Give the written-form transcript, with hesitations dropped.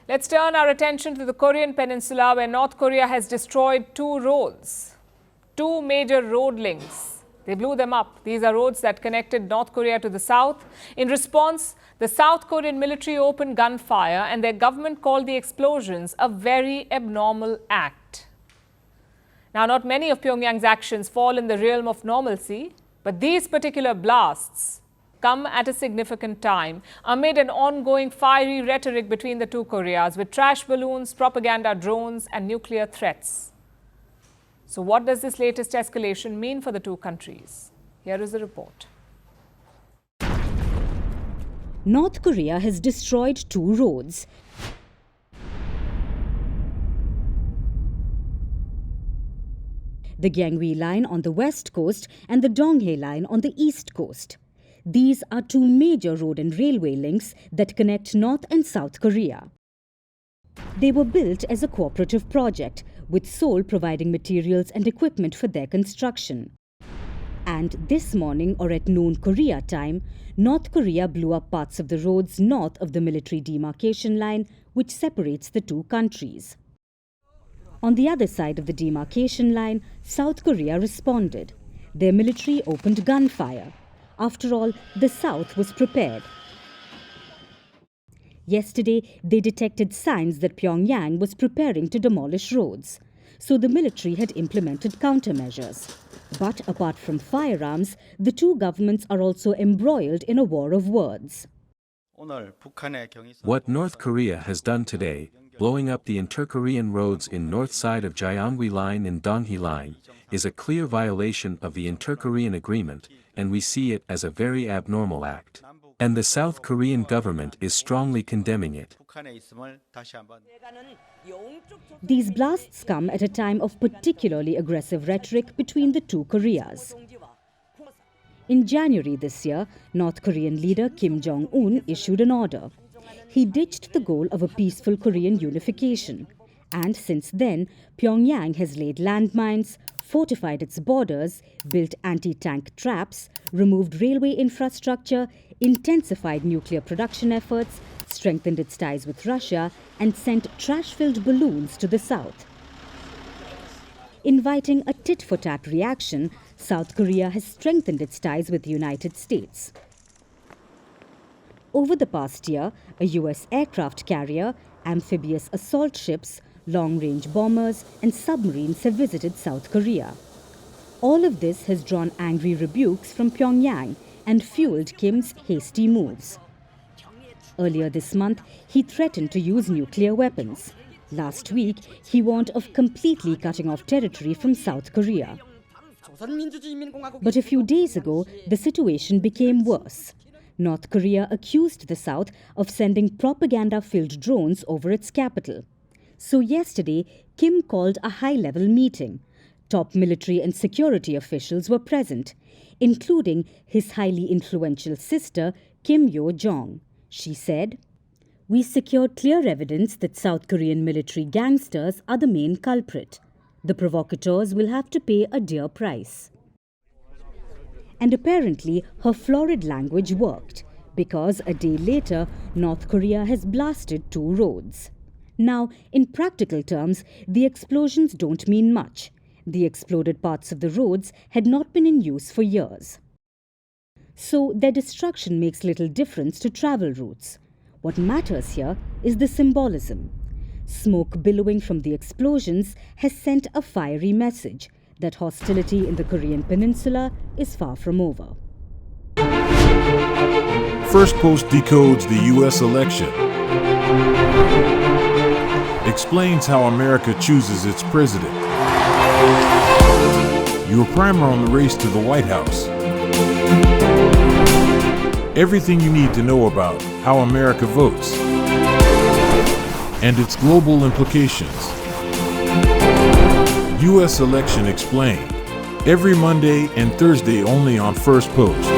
Let's turn our attention to the Korean peninsula, where North Korea has destroyed two roads, two major road links. They blew them up. These are roads that connected North Korea to the south. In response, the South Korean military opened gunfire, and their government called the explosions a very abnormal act. Now, not many of Pyongyang's actions fall in the realm of normalcy, but these particular blasts come at a significant time amid an ongoing fiery rhetoric between the two Koreas, with trash balloons, propaganda drones and nuclear threats. So what does this latest escalation mean for the two countries? Here is the report. North Korea has destroyed two roads. The Gyeongui Line on the west coast and the Donghae Line on the east coast. These are two major road and railway links that connect North and South Korea. They were built as a cooperative project, with Seoul providing materials and equipment for their construction. And this morning, or at noon Korea time, North Korea blew up parts of the roads north of the military demarcation line, which separates the two countries. On the other side of the demarcation line, South Korea responded. Their military opened gunfire. After all, the South was prepared. Yesterday, they detected signs that Pyongyang was preparing to demolish roads. So the military had implemented countermeasures. But apart from firearms, the two governments are also embroiled in a war of words. What North Korea has done today, blowing up the inter-Korean roads in north side of Gyeongui Line and Donghae Line, is a clear violation of the inter-Korean agreement, and we see it as a very abnormal act. And the South Korean government is strongly condemning it. These blasts come at a time of particularly aggressive rhetoric between the two Koreas. In January this year, North Korean leader Kim Jong-un issued an order. He ditched the goal of a peaceful Korean unification. And since then, Pyongyang has laid landmines, fortified its borders, built anti-tank traps, removed railway infrastructure, intensified nuclear production efforts, strengthened its ties with Russia, and sent trash-filled balloons to the south. Inviting a tit-for-tat reaction, South Korea has strengthened its ties with the United States. Over the past year, a US aircraft carrier, amphibious assault ships, long-range bombers and submarines have visited South Korea. All of this has drawn angry rebukes from Pyongyang and fueled Kim's hasty moves. Earlier this month, he threatened to use nuclear weapons. Last week, he warned of completely cutting off territory from South Korea. But a few days ago, the situation became worse. North Korea accused the South of sending propaganda-filled drones over its capital. So yesterday, Kim called a high-level meeting. Top military and security officials were present, including his highly influential sister, Kim Yo-jong. She said, "We secured clear evidence that South Korean military gangsters are the main culprit. The provocateurs will have to pay a dear price." And apparently, her florid language worked, because a day later, North Korea has blasted two roads. Now, in practical terms, the explosions don't mean much. The exploded parts of the roads had not been in use for years. So their destruction makes little difference to travel routes. What matters here is the symbolism. Smoke billowing from the explosions has sent a fiery message that hostility in the Korean peninsula is far from over. First Post decodes the U.S. election. Explains how America chooses its president. Your primer on the race to the White House. Everything you need to know about how America votes and its global implications. U.S. Election Explained. Every Monday and Thursday only on First Post.